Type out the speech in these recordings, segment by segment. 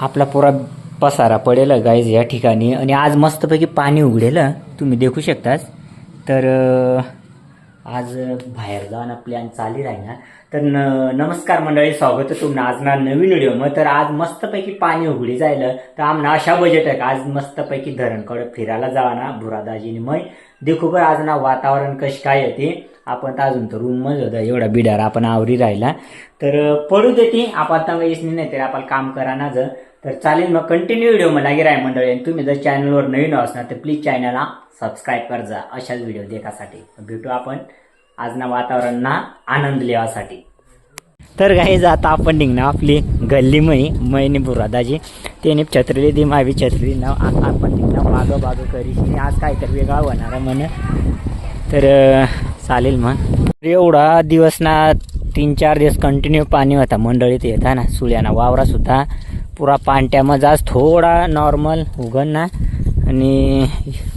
आपला पुरा पसारा पडेल गाईज या ठिकाणी. आणि आज मस्तपैकी पाणी उघडेल तुम्ही देखू शकताच. तर आज बाहेर जाणं प्लॅन चालू राहीना. तर नमस्कार मंडळी, स्वागत आहे तुमनं आज ना नवीन व्हिडिओ मग. तर आज मस्तपैकी पाणी उघडी जायला तर आमना अशा बजेट आहे का आज मस्तपैकी धरणकडे फिरायला जावा ना भुरादाजीने. मग देखू बरं आज ना वातावरण कशी काय येते. आपण तर अजून तर रूम मध्ये होता एवढा बिडार आपण आवरी राहिला. तर पडू देते आपण तंगईसनी नाही तर आपण काम करा ना जर. तर चालेल मग कंटिन्यू व्हिडिओ मला लागे राय मंडळी. आणि तुम्ही जर चॅनलवर नवीन असणार तर प्लीज चॅनलला सबस्क्राईब कर जा अशाच व्हिडिओ देखासाठी. भेटू आपण आज ना वातावरणाला आनंद लेवासाठी. तर गाईज आता आपण निघणार आपली गल्ली मैनी बुरादाजी त्याने छत्री दी मावी छत्री नाव आपण निघणार बागं बागं करी आज काहीतरी वेगळा होणार म्हण. तर चालेल मग. एवढा दिवस ना 3-4 दिवस कंटिन्यू पाणी होता मंडळीत येता ना सुळ्याना वावरा सुद्धा पुरा पाणट्यामध्ये आज थोडा नॉर्मल उगन ना. आणि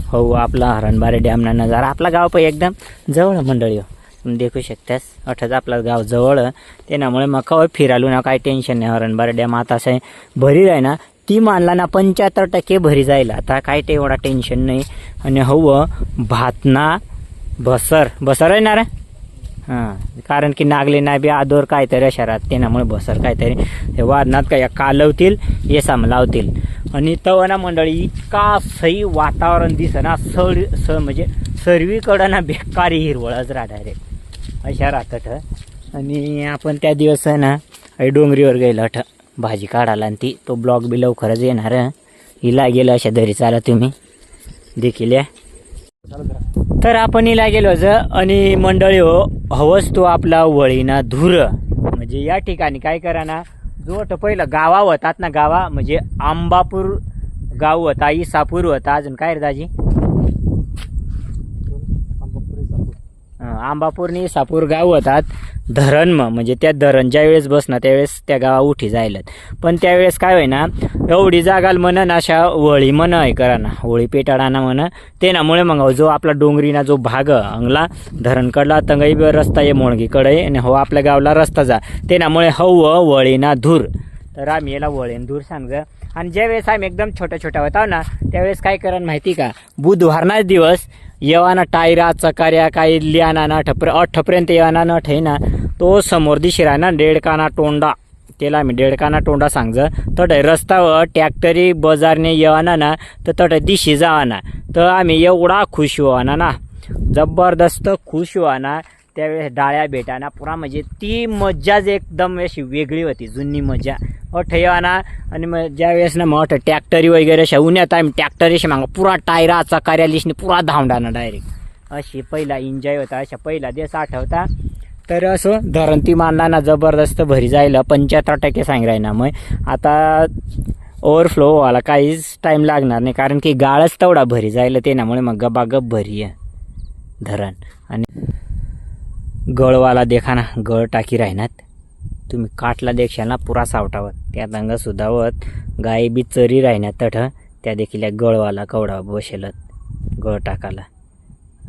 हो आपला हरणबारे डॅमना नजारा आपला गाव पण एकदम जवळ मंडळी तुम्ही देखू शकतास. अठ्ठाच आपला गाव जवळ त्यामुळे मग कवा फिरालो ना काही टेन्शन नाही. हरणबारे डॅम आता असं भरी आहे ना ती मानला ना 75% भरी जाईल आता काय ते एवढा टेन्शन नाही. आणि हो भातना बसर आहे ना रे. हां कारण की नागले ना बी आदोर काहीतरी शहरात त्यामुळे बसर काहीतरी ते वादनात काय कालवतील हे लावतील. आणि तवना मंडळी इतका सही वातावरण दिसना म्हणजे सर्वीकडं ना बेकारी हिरवळच डायरेक्ट अशा राहतात. आणि आपण त्या दिवस ना डोंगरीवर गेलो भाजी काढायला आणि ती तो ब्लॉग बी लवकरच येणार. हिला गेलं अशा दरी चाला तुम्ही देखील या. तर आपण हिला गेलो आणि मंडळी हवंच तो आपला वळीना धूर म्हणजे या ठिकाणी काय करा ना जो पहिलं गावा होतात ना गावा म्हणजे आंबापूर गाव होता इसापूर होता अजून काय रे दाजी आंबापूरनी इसापूर गाव होतात. धरण म्हणजे त्या धरण ज्या वेळेस बसणार त्यावेळेस त्या गावा उठी जायला. पण त्यावेळेस काय होय ना एवढी जागाल म्हणन अशा वळी म्हण आहे करा ना होळी पेटाडाना म्हण त्यामुळे मग जो आपला डोंगरीना जो भाग अंगला धरणकडला तंगई रस्ता आहे मोणगीकडे आणि हो आपल्या गावला रस्ता जा त्यामुळे हो वळीना धूर. तर आम्ही याला वळीन धूर सांगजा. आणि ज्यावेळेस आम्ही एकदम छोट्या होता ना त्यावेळेस काय करा माहिती का बुधवारनाच दिवस येवाना टायरा चकाऱ्या काही लिहाना ना अठपर्यंत येवाना न ठेना तो समोर दिशी राहना डेडकाना टोंडा त्याला आम्ही डेडकाना टोंडा सांगज. तटे रस्त्यावर ट्रॅक्टरी बाजारने येवाना ना तर तटे दिशी जावाना. तर आम्ही एवढा खुश व्हाना ना जबरदस्त खुश व्हाना त्यावेळेस डाळ्या भेटाना पुरा म्हणजे ती मज्जाच एकदम अशी वेगळी होती जुनी मजा ठेवाना. आणि मग ज्यावेळेस ना मग ट्रॅक्टरी वगैरे अशा उन्हात आम्ही ट्रॅक्टरीशी मागं पुरा टायरा चकाऱ्या लिशने पुरा धावडाना डायरेक्ट अशी पहिला एन्जॉय होता अशा पहिला दिवस आठवता. तर असं धरण ती मानला ना जबरदस्त भरी जायला 75% सांग राही ना. मग आता ओव्हरफ्लो व्हायला काहीच टाईम लागणार नाही कारण की गाळच तेवढा भरी जायला त्यामुळे मग गबागप भरी आहे धरण. आणि गळवाला देखा ना गळ टाकी राहणार तुम्ही काठला देखशाल ना पुरा सावटावत त्या अंग सुधावत गाय बी चरी राहण्यात तठ त्या देखील गळवाला कवडा बसेलत गळ टाकाला.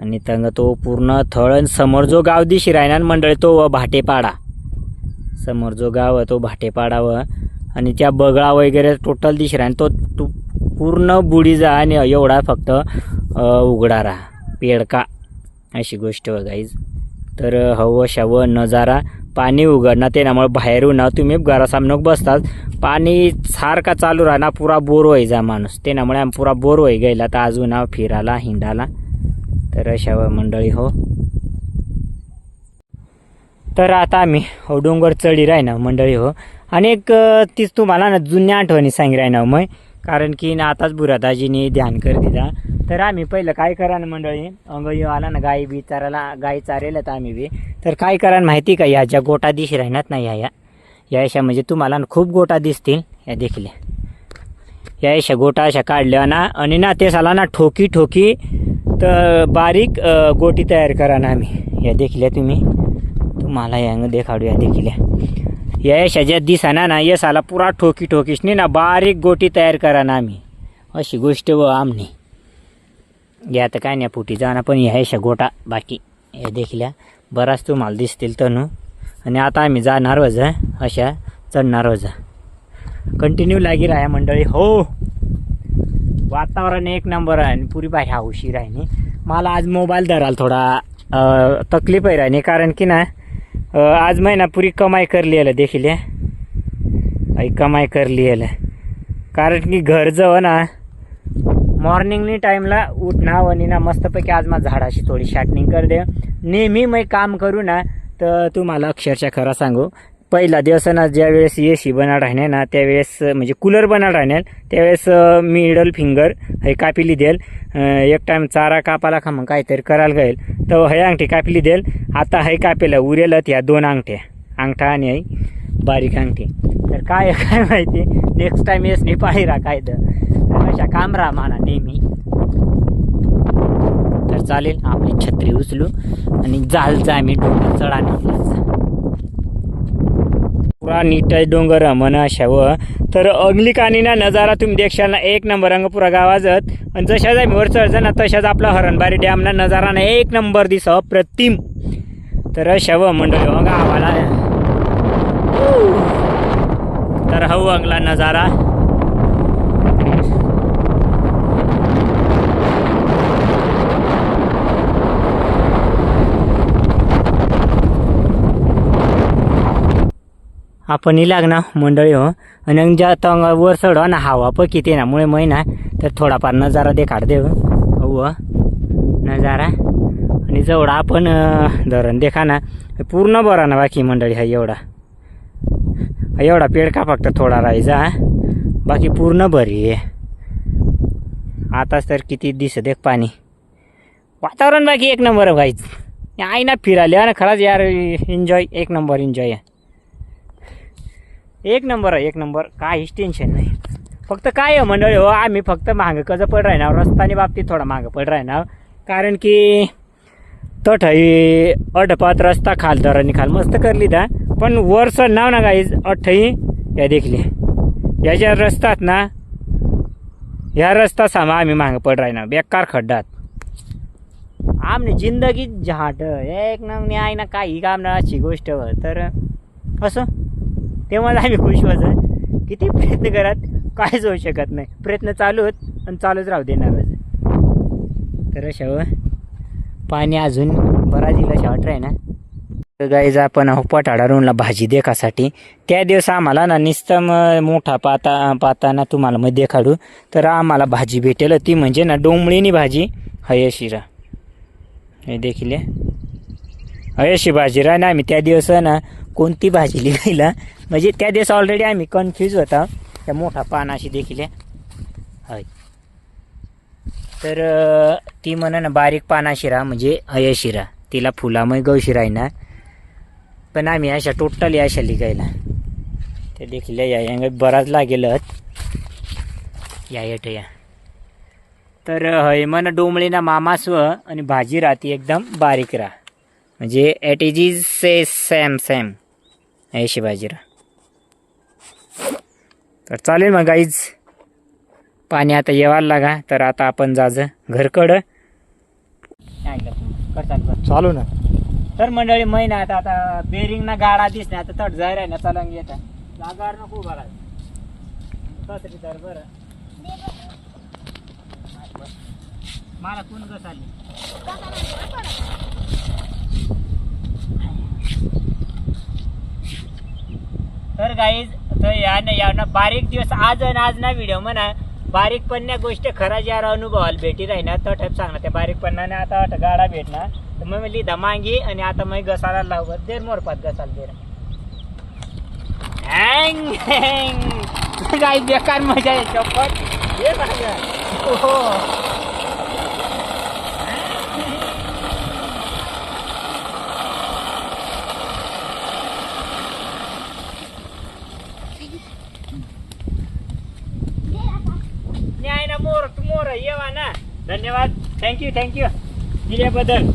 आणि तंग तो पूर्ण थळ समोर जो गाव दिशी राहणार मंडळी तो भाटेपाडा समोर जो गाव तो भाटेपाडा आणि त्या बगळा वगैरे टोटल दिशी राहणार तो पूर्ण बुडी जा आणि एवढा फक्त उघडा राहा पेडका अशी गोष्ट गाईज. तर हवं शव नजारा पाणी उघडणार त्यामुळे बाहेरून ना तुम्ही घरासामोर बसतात पाणी सारखा चालू राहणार पुरा बोर होई जा माणूस त्यामुळे आम्ही पुरा बोर होई गेला तर अजून फिरायला हिंडाला. तर अशा मंडळी हो. तर आता आम्ही हो डोंगर चढी राही ना मंडळी हो. आणि एक तीच तुम्हाला ना जुन्या आठवणी सांगी राही ना मग कारण की ना आताच बुरादाजीने ध्यान कर दिला. तर आम्ही पहिलं काय करा ना मंडळी अंग आला ना गाई चारेल तर आम्ही बी तर काय करा माहिती का ह्या ज्या गोटा दिशी राहणार ना या अशा म्हणजे तुम्हाला खूप गोटा दिसतील या देखील या अशा गोटा अशा काढल्या ना. आणि ना ते साला ना ठोकी तर बारीक गोटी तयार करा ना आम्ही या देखील तुम्हाला या देखाडू या देखील या अशा ज्या दिसाना ना या साला पुरा ठोकीशने ना बारीक गोटी तयार करा ना आम्ही अशी गोष्ट आमनी या तर काय नाही फुटी जाणार पण ह्या अशा गोटा बाकी या देखील बराच तुम्हाला दिसतील तनू. आणि आता आम्ही जाणार वजा अशा चढणार वजा कंटिन्यू लागी राहा मंडळी. हो वातावरण एक नंबर आहे आणि पुरी बाहेर हौशी राहिनी. मला आज मोबाईल धरायला थोडा तकलीफ आहे राहिनी, कारण की ना आज महिना पुरी कमाई करली आहे देखील. कमाई करली आहे कारण की घर जवळ ना मॉर्निंगनी टाईमला उठणं आणि ना मस्तपैकी आज माझ्या झाडाशी थोडी शार्टनिंग कर दे. नेहमी मी काम करू ना तर तुम्हाला अक्षरशः खरं सांगू, पहिला दिवस ना ज्यावेळेस एसी बना राहणे ना त्यावेळेस म्हणजे कूलर बना राहणार त्यावेळेस मिडल फिंगर हे कापिली देल. एक टाइम चारा कापाला का मग काहीतरी करायला जाईल तर हे अंगठी कापिली देल. आता हे कापेला उरेलत या 2 अंगठ्या, अंगठा आणि आई बारीक अंगठी. तर काय माहिती नेक्स्ट टाइम येस नाही पाहिरा काय तर अशा काम राहा मला नेहमी. तर चालेल आपली छत्री उचलू आणि जालचा आम्ही डोंगर चढा निघायचा. पुरा नीट डोंगर म्हणा अशा व तर अंगलिकानी ना नजारा तुम्ही देखशाल ना एक नंबर अंगपुरा गावाजत. आणि जशाच आम्ही वर चढजा ना तशाच आपला हरणबारी डॅम ना नजारा ना एक नंबर दिस अप्रतिम. तर अशा व मंडळी हो गावाला तर हो अंगला नजारा. आपण लागना मंडळी हो. आणि ज्या आता वर चढ ना हवा पण किती ना मुळे महिना तर थोडाफार नजारा देखाड देव हो नजारा. आणि जेवढा आपण धरण देखा ना पूर्ण बरा ना बाकी मंडळी हा एवढा पेड का फक्त थोडा राहायचा बाकी पूर्ण बरी आहे. आताच तर किती दिसत एक पाणी वातावरण बाकी एक नंबर व्हायच आई ना फिरायला ना खरंच यार एन्जॉय एक नंबर एन्जॉय आहे. एक नंबर आहे एक नंबर काहीच टेन्शन नाही. फक्त काय आहे मंडळी हो आम्ही फक्त मागं कसं पड राहणार रस्त्याने बाबतीत थोडा मागं पड राहणार कारण की तठही अठपात रस्ता खाल दरांनी खाल मस्त करली दा पण वर चढ नाव ना गाईज अठ्ठही या देखली याच्या रस्त्यात ना ह्या रस्ता सामा आम्ही मागं पड राहणार बेकार खड्डात. आमने जिंदगी झाट एक नंबर आहे ना काही काम ना अशी गोष्ट तर असं तेव्हा आम्ही खुश व्हायचं. किती प्रयत्न करत काहीच होऊ शकत नाही. प्रयत्न चालू होत आणि चालूच राहू देणार. तर अशा पाणी अजून बराच दिला शॉर्ट आहे ना. तर गाईज आपण पटाडा रोडला भाजी देखासाठी त्या दिवस आम्हाला ना निस्तम मोठा पाताना तुम्हाला मध्ये देखाडू तर आम्हाला भाजी भेटेल ती म्हणजे ना डोंबळीनी भाजी हयशिरा हे देखील हयशी भाजी राह ना. आम्ही त्या दिवस ना कोणती भाजी लिहायला म्हणजे त्या दिवस ऑलरेडी आम्ही कन्फ्यूज होता त्या मोठा पानाशी देखील हय. तर ती म्हणा ना बारीक पानाशिरा म्हणजे हयशिरा तिला फुलामय गवशिरा आहे ना. पण आम्ही अशा टोटली अशा लिहायला ते देखील या बराच लागेल या या. तर हय म्हणा डोंबळीना मामास्व आणि भाजी राहते एकदम बारीक राहा म्हणजे ॲट इज से सेम ऐशी भाजी राहा. तर चालेल मग गाईज पाणी आता येवायला लागा तर आता आपण जायचं घरकडं चालू ना. तर मंडळी महिना आता बेरिंग ना गाडा दिसणे आता तट जाय राही ना चालून येता जागार नको बरा तरी तर बरं मला कोण कसं आली. तर गाईज तर यानं बारीक दिवस आज ना व्हिडिओ म्हणा बारीक पन्या गोष्ट खराच यार अनुभवाला भेटी राहीना तर ठेप सांगणार त्या बारीक पन्नाने आता गाडा भेटणार तर मग मी धमांगी आणि आता मग घसाला लावत देर मोरपात घसाल देर हँग हँग गाई बेकार मजा आहे चप्पल हे हो. मोर येवा ना धन्यवाद थँक्यू दिल्याबद्दल.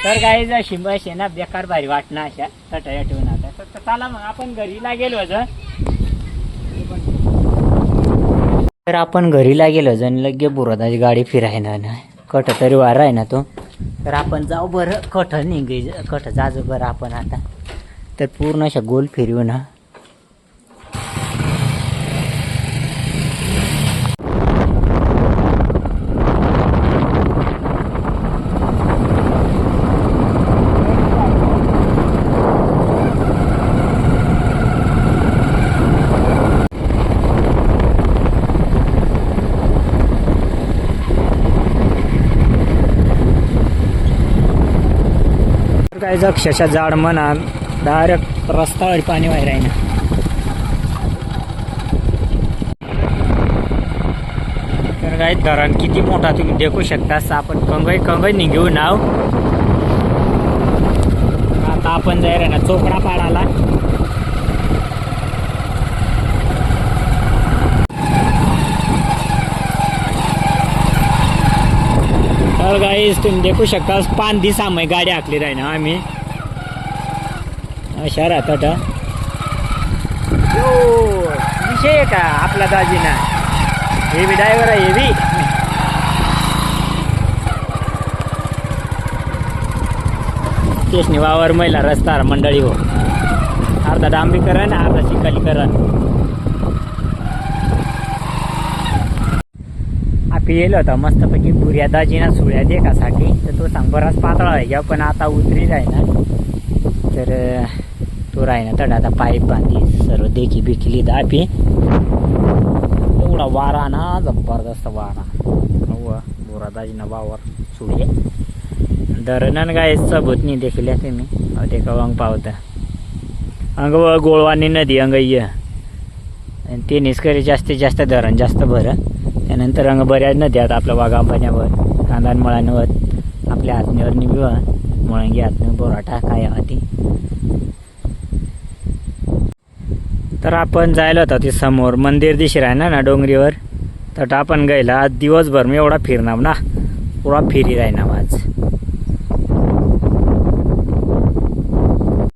तर काही जशी बस आहे ना बेकार भारी वाटणं अशा तटया ठेवून आता तर चला मग आपण घरीला गेलो तर आपण घरीला गेलो जण लगे बुरादाची गाडी फिरायना ना कठ तरी वारा आहे ना तो. तर आपण जाऊ बरं कठ निघे कठ जाजो बरं आपण आता तर पूर्ण अशा गोल फिरवू ना काय अक्षरशः जाड म्हणा डायरेक्ट रस्त्यावर पाणी बाहेर आहे ना. तर काय धरण किती मोठा तुम्ही देखू शकता. आपण कंगई कंगई निघू नाव. आता आपण जाईल ना चोपडा पाडाला. तर गाईस तुम्ही देखू शकता 5 दिवसामध्ये गाडी आखली राही ना आम्ही अशा राहतात. विषय का आपला दाजीना हे बी ड्रायव्हर आहे. हे बी तेच वावर महिला रस्ता मंडळी हो. अर्धा डांबरीकरण अर्धा चिखलीकरण. पिलेलं होता मस्तपैकी बुऱ्या दाजीना सुळ्या देखासाठी. तर तो सांग बराच पातळा आहे घ्या पण आता उतरी आहे ना. तर तो राही ना तड आता पाईप बांधी सर्व देखी बिकली दापी. एवढा वारा ना जबरदस्त वारा. बुरा दाजीना वावर सुळे धरणन गाय सबूतनी देखील तुम्ही ते कवांग पावता अंग गोळवानी नदी अंग आणि ते निष्करी जास्तीत जास्त धरण जास्त भरं. त्यानंतर अंग बऱ्याच नद्यात आपल्या वाघांपाण्यावर कांदान मळांवर आपल्या हातनीवर निघवा मुळंगी हातनं बोराटा काय आधी. तर आपण जायला होता ते समोर मंदिर दिशी राहणार ना डोंगरीवर. तर आपण गेला आज दिवसभर मी एवढा फिरणार ना पुरा फिरी राहणार.